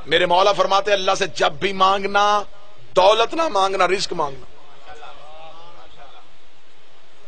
میرے مولا فرماتے ہیں اللہ سے جب بھی مانگنا دولت نہ مانگنا، رزق مانگنا۔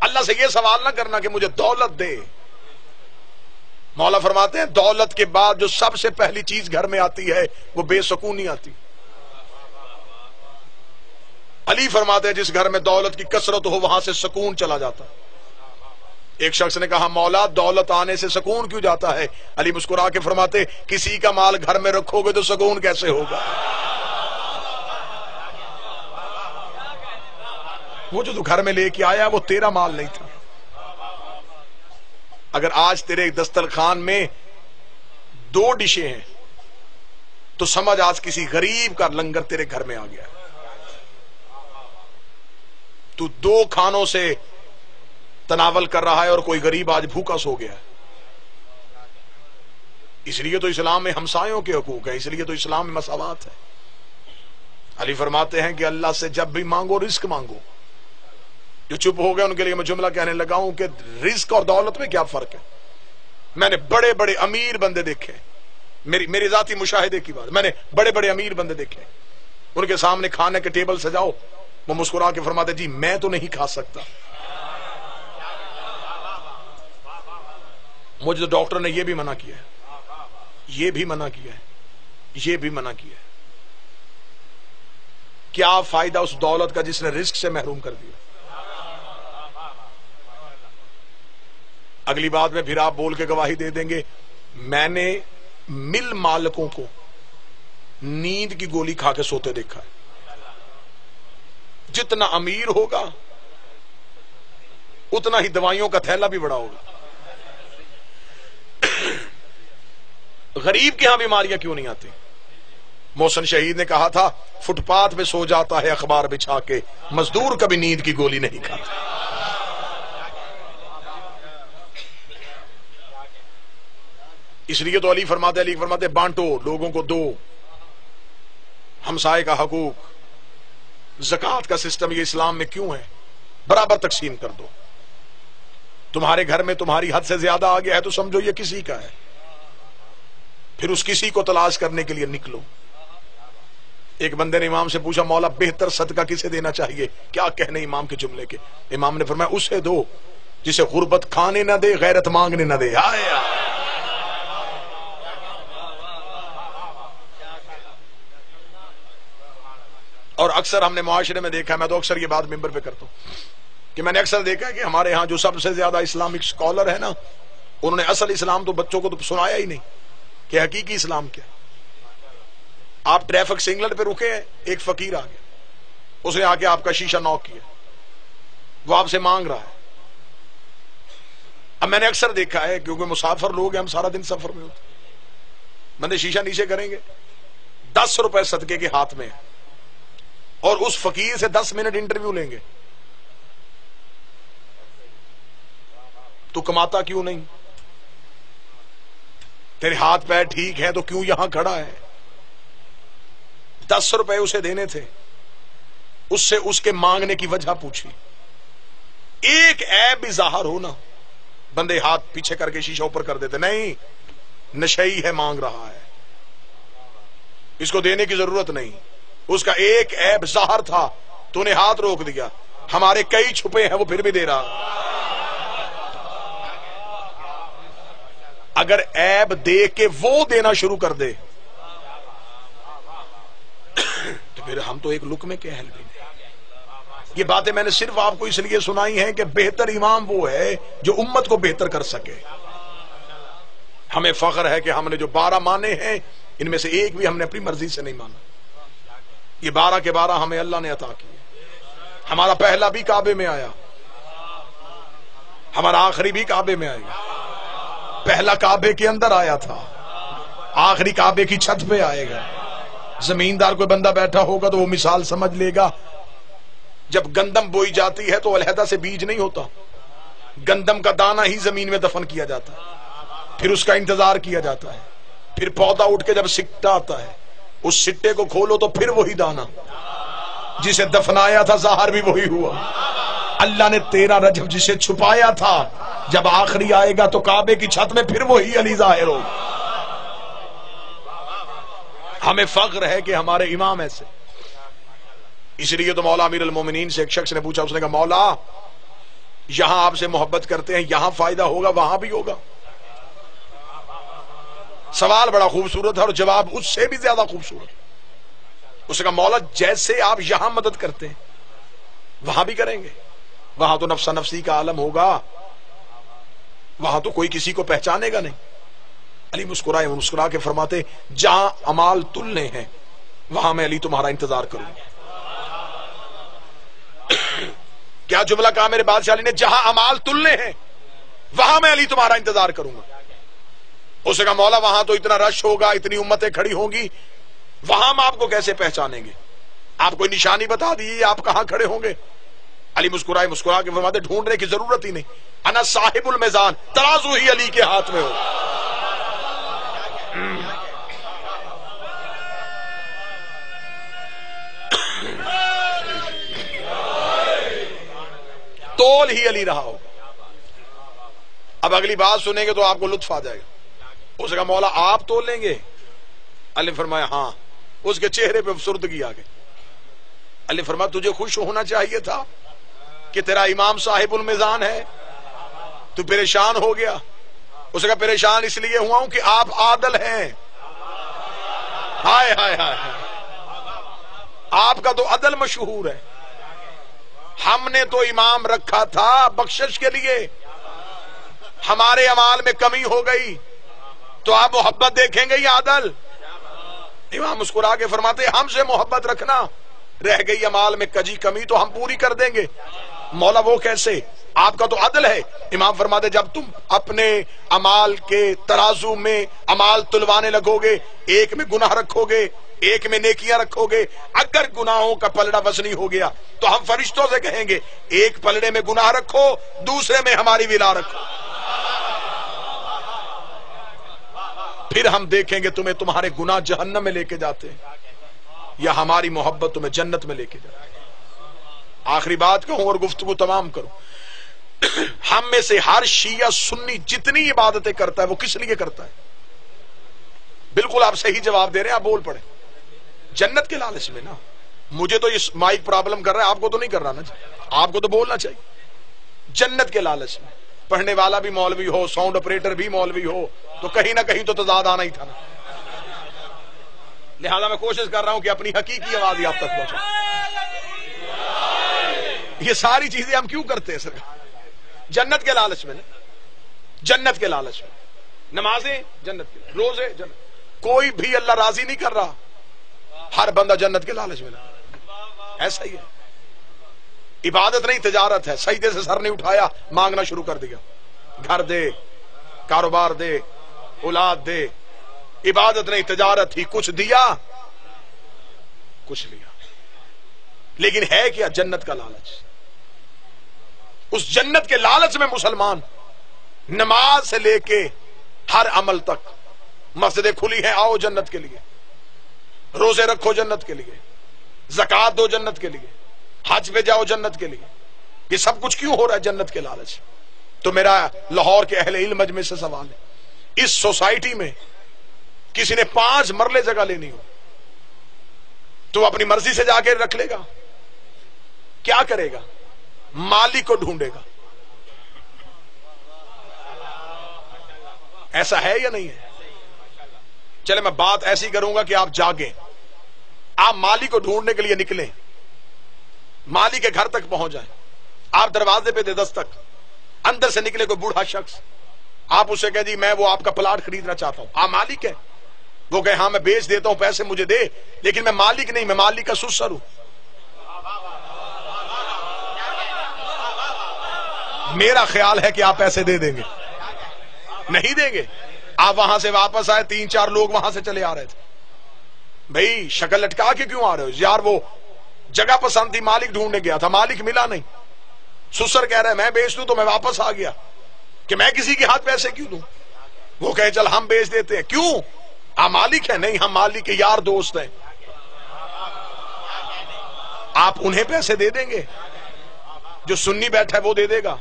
اللہ سے یہ سوال نہ کرنا کہ مجھے دولت دے۔ مولا فرماتے ہیں دولت کے بعد جو سب سے پہلی چیز گھر میں آتی ہے وہ بے سکونی آتی۔ علی فرماتے ہیں جس گھر میں دولت کی کثرت ہو وہاں سے سکون چلا جاتا۔ ایک شخص نے کہا مولا دولت آنے سے سکون کیوں جاتا ہے؟ علی مسکرا کے فرماتے کسی کا مال گھر میں رکھو گے تو سکون کیسے ہوگا؟ وہ جو تو گھر میں لے کے آیا وہ تیرا مال نہیں تھا۔ اگر آج تیرے دسترخوان میں 2 ڈشیں ہیں تو سمجھ آج کسی غریب کا لنگر تیرے گھر میں آ گیا۔ تو 2 کھانوں سے تناول کر رہا ہے اور کوئی غریب آج بھوکا سو گیا۔ اس لیے تو اسلام میں ہمسایوں کے حقوق ہے، اس لیے تو اسلام میں مساوات ہے۔ علی فرماتے ہیں کہ اللہ سے جب بھی مانگو رزق مانگو۔ جو چپ ہو گئے ان کے لیے میں جملہ کہنے لگا ہوں کہ رزق اور دولت میں کیا فرق ہے۔ میں نے بڑے بڑے امیر بندے دیکھے، میری ذاتی مشاہدے کی بات، میں نے بڑے بڑے امیر بندے دیکھے، ان کے سامنے کھانے کے ٹیبل سجاؤ وہ مسکرا کے فرماتے جی میں تو نہیں کھا سکتا، مجھے تو ڈاکٹر نے یہ بھی منع کیا ہے، یہ بھی منع کیا ہے، یہ بھی منع کیا ہے۔ کیا فائدہ اس دولت کا جس نے رزق سے محروم کر دیا۔ اگلی بات میں پھر آپ بول کے گواہی دے دیں گے میں نے مل مالکوں کو نیند کی گولی کھا کے سوتے دیکھا ہے۔ جتنا امیر ہوگا اتنا ہی دوائیوں کا تھیلا بھی بڑا ہوگا۔ غریب کے ہاں بیماریاں کیوں نہیں آتی؟ محسن شہید نے کہا تھا فٹ پاتھ پہ سو جاتا ہے اخبار بچھا کے، مزدور کبھی نیند کی گولی نہیں کھاتا۔ اس لیے تو علی فرماتے بانٹو، لوگوں کو دو، ہمسائے کا حقوق، زکوٰۃ کا سسٹم یہ اسلام میں کیوں ہے؟ برابر تقسیم کر دو۔ تمہارے گھر میں تمہاری حد سے زیادہ آ گیا ہے تو سمجھو یہ کسی کا ہے، پھر اس کسی کو تلاش کرنے کے لیے نکلو۔ ایک بندے نے امام سے پوچھا مولا بہتر صدقہ کسے دینا چاہیے؟ کیا کہنے امام کے جملے کے؟ امام نے فرمایا اسے دو جسے غربت کھانے نہ دے، غیرت مانگنے نہ دے۔ اور اکثر ہم نے معاشرے میں دیکھا ہے، میں تو اکثر یہ بات ممبر پہ کرتا ہوں کہ میں نے اکثر دیکھا ہے کہ ہمارے ہاں جو سب سے زیادہ اسلامک اسکالر ہے نا، انہوں نے اصل اسلام تو بچوں کو تو سنایا ہی نہیں کہ حقیقی اسلام کیا۔ آپ ٹریفک سگنل پہ رکے ہیں، ایک فقیر آ گیا، اس نے آ کے آپ کا شیشہ نوک کیا، وہ آپ سے مانگ رہا ہے۔ اب میں نے اکثر دیکھا ہے کیونکہ مسافر لوگ ہیں، ہم سارا دن سفر میں ہوتے، بندے شیشہ نیچے کریں گے، 10 روپے صدقے کے ہاتھ میں ہے اور اس فقیر سے 10 منٹ انٹرویو لیں گے، تو کماتا کیوں نہیں؟ تیرے ہاتھ پیر ٹھیک ہے تو کیوں یہاں کھڑا ہے؟ 10 روپے اسے دینے تھے، اس سے اس کے مانگنے کی وجہ پوچھی، ایک عیب بھی ظاہر ہونا، بندے ہاتھ پیچھے کر کے شیشہ اوپر کر دیتے، نہیں نشئی ہے مانگ رہا ہے، اس کو دینے کی ضرورت نہیں، اس کا ایک عیب ظاہر تھا تو نے ہاتھ روک دیا، ہمارے کئی چھپے ہیں وہ پھر بھی دے رہا۔ اگر عیب دیکھ کے وہ دینا شروع کر دے تو پھر ہم تو ایک لک میں کہ اہل بھی نہیں۔ یہ باتیں میں نے صرف آپ کو اس لیے سنائی ہیں کہ بہتر امام وہ ہے جو امت کو بہتر کر سکے۔ ہمیں فخر ہے کہ ہم نے جو 12 مانے ہیں ان میں سے ایک بھی ہم نے اپنی مرضی سے نہیں مانا، یہ 12 کے 12 ہمیں اللہ نے عطا کیے۔ ہمارا پہلا بھی کعبے میں آیا، ہمارا آخری بھی کعبے میں آئے گا، پہلا کعبے کے اندر آیا تھا، آخری کعبے کی چھت پہ آئے گا۔ زمیندار کوئی بندہ بیٹھا ہوگا تو وہ مثال سمجھ لے گا، جب گندم بوئی جاتی ہے تو علیحدہ سے بیج نہیں ہوتا، گندم کا دانہ ہی زمین میں دفن کیا جاتا ہے، پھر اس کا انتظار کیا جاتا ہے، پھر پودا اٹھ کے جب سٹا آتا ہے اس سٹے کو کھولو تو پھر وہی دانہ جسے دفنایا تھا ظاہر بھی وہی ہوا۔ اللہ نے 13 رجب جسے چھپایا تھا جب آخری آئے گا تو کعبے کی چھت میں پھر وہی علی ظاہر ہوگا۔ ہمیں فخر ہے کہ ہمارے امام ایسے. اس لیے تو مولا امیر المومنین سے ایک شخص نے پوچھا, اس نے کہا مولا یہاں آپ سے محبت کرتے ہیں, یہاں فائدہ ہوگا وہاں بھی ہوگا. سوال بڑا خوبصورت ہے اور جواب اس سے بھی زیادہ خوبصورت. اس نے کہا مولا جیسے آپ یہاں مدد کرتے ہیں وہاں بھی کریں گے. وہاں تو نفسا نفسی کا عالم ہوگا, وہاں تو کوئی کسی کو پہچانے گا نہیں. علی مسکرا کے فرماتے جہاں امال تلنے ہیں وہاں میں علی تمہارا انتظار کروں گا. کیا جملہ کہا میرے بادشاہ علی نے, جہاں امال تلنے ہیں وہاں میں علی تمہارا انتظار کروں گا. اس نے کہا مولا وہاں تو اتنا رش ہوگا, اتنی امتیں کھڑی ہوں گی, وہاں ہم آپ کو کیسے پہچانیں گے؟ آپ کوئی نشانی بتا دیجیے آپ کہاں کھڑے ہوں گے. علی مسکرا کے فرماتے ڈھونڈنے کی ضرورت ہی نہیں, انا صاحب المیزان, ترازو ہی علی کے ہاتھ میں ہو. تول ہی علی رہا ہوگا. اب اگلی بات سنیں گے تو آپ کو لطف آ جائے گا. اس نے کہا مولا آپ تول لیں گے؟ علی فرمایا ہاں. اس کے چہرے پہ افسردگی آ گئی. علی فرمایا تجھے خوش ہونا چاہیے تھا کہ تیرا امام صاحب المیزان ہے, تو پریشان ہو گیا. اس نے کہا پریشان اس لیے ہوا ہوں کہ آپ عادل ہیں. ہائے ہائے ہائے, آپ کا تو عدل مشہور ہے. ہم نے تو امام رکھا تھا بخشش کے لیے, ہمارے اعمال میں کمی ہو گئی تو آپ محبت دیکھیں گے یا عدل؟ امام مسکرا کے فرماتے ہم سے محبت رکھنا, رہ گئی اعمال میں کمی تو ہم پوری کر دیں گے. مولا وہ کیسے؟ آپ کا تو عدل ہے. امام فرماتے جب تم اپنے اعمال کے ترازو میں اعمال تلوانے لگو گے, ایک میں گناہ رکھو گے ایک میں نیکیاں رکھو گے, اگر گناہوں کا پلڑا وزنی ہو گیا تو ہم فرشتوں سے کہیں گے ایک پلڑے میں گناہ رکھو, دوسرے میں ہماری ولا رکھو. پھر ہم دیکھیں گے تمہیں تمہارے گناہ جہنم میں لے کے جاتے ہیں یا ہماری محبت تمہیں جنت میں لے کے جاتے ہیں. آخری بات کہوں اور گفتگو تمام کروں. ہم میں سے ہر شیعہ سنی جتنی عبادتیں کرتا ہے وہ کس لیے کرتا ہے؟ بالکل آپ صحیح جواب دے رہے ہیں, آپ بول پڑے. جنت کے لالچ میں نا. مجھے تو یہ مائک پرابلم کر رہا ہے, آپ کو تو نہیں کر رہا نا, آپ کو تو بولنا چاہیے. جنت کے لالچ میں پڑھنے والا بھی مولوی ہو, ساؤنڈ آپریٹر بھی مولوی ہو, تو کہیں نہ کہیں تو تضاد آنا ہی تھا نا. لہذا میں کوشش کر رہا ہوں کہ اپنی حقیقی آواز ہی آپ تک پہنچا. یہ ساری چیزیں ہم کیوں کرتے ہیں سرکار؟ جنت کے لالچ میں نا, جنت کے لالچ میں. نمازیں جنت کے, روزے جنت. کوئی بھی اللہ راضی نہیں کر رہا, ہر بندہ جنت کے لالچ میں نا. ایسا ہی ہے. عبادت نہیں تجارت ہے. سجدے سے سر نہیں اٹھایا مانگنا شروع کر دیا, گھر دے, کاروبار دے, اولاد دے. عبادت نہیں تجارت ہی, کچھ دیا کچھ لیا. لیکن ہے کیا؟ جنت کا لالچ. اس جنت کے لالچ میں مسلمان نماز سے لے کے ہر عمل تک, مسجدیں کھلی ہیں آؤ جنت کے لیے, روزے رکھو جنت کے لیے, زکات دو جنت کے لیے, حج پہ جاؤ جنت کے لیے. یہ سب کچھ کیوں ہو رہا ہے؟ جنت کے لالچ. تو میرا لاہور کے اہل علم مجمع سے سوال ہے, اس سوسائٹی میں کسی نے 5 مرلے جگہ لینی ہو تو اپنی مرضی سے جا کے رکھ لے گا؟ کیا کرے گا؟ مالک کو ڈھونڈے گا. ایسا ہے یا نہیں ہے؟ چلے میں بات ایسی کروں گا کہ آپ جاگیں, آپ مالک کو ڈھونڈنے کے لیے نکلیں, مالک کے گھر تک پہنچ جائیں. آپ دروازے پہ دے دستک, اندر سے نکلے کوئی بوڑھا شخص, آپ اسے کہہ دی میں وہ آپ کا پلاٹ خریدنا چاہتا ہوں. آپ مالک ہے؟ وہ کہے ہاں میں بیچ دیتا ہوں, پیسے مجھے دے, لیکن میں مالک نہیں, میں مالک کا سسر ہوں. میرا خیال ہے کہ آپ پیسے دے دیں گے. نہیں دیں گے. آپ وہاں سے واپس آئے, 3-4 لوگ وہاں سے چلے آ رہے تھے. بھئی شکل لٹکا کے کیوں آ رہے ہو؟ یار وہ جگہ پسند تھی, مالک ڈھونڈنے گیا تھا, مالک ملا نہیں. سسر کہہ رہا ہے میں بیچ دوں, تو میں واپس آ گیا کہ میں کسی کے ہاتھ پیسے کیوں دوں. وہ کہے چل ہم بیچ دیتے ہیں. کیوں؟ آپ مالک ہے؟ نہیں, ہم مالک کے یار دوست ہیں. آپ انہیں پیسے دے دیں گے؟ جو سنی بیٹھا ہے وہ دے دے گا,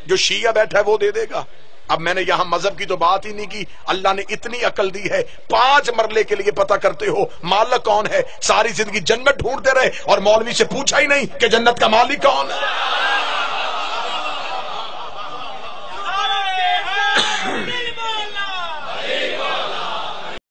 جو شیعہ بیٹھا ہے وہ دے دے گا. اب میں نے یہاں مذہب کی تو بات ہی نہیں کی. اللہ نے اتنی عقل دی ہے 5 مرلے کے لیے پتہ کرتے ہو مالک کون ہے. ساری زندگی جنت ڈھونڈتے رہے اور مولوی سے پوچھا ہی نہیں کہ جنت کا مالک کون ہے.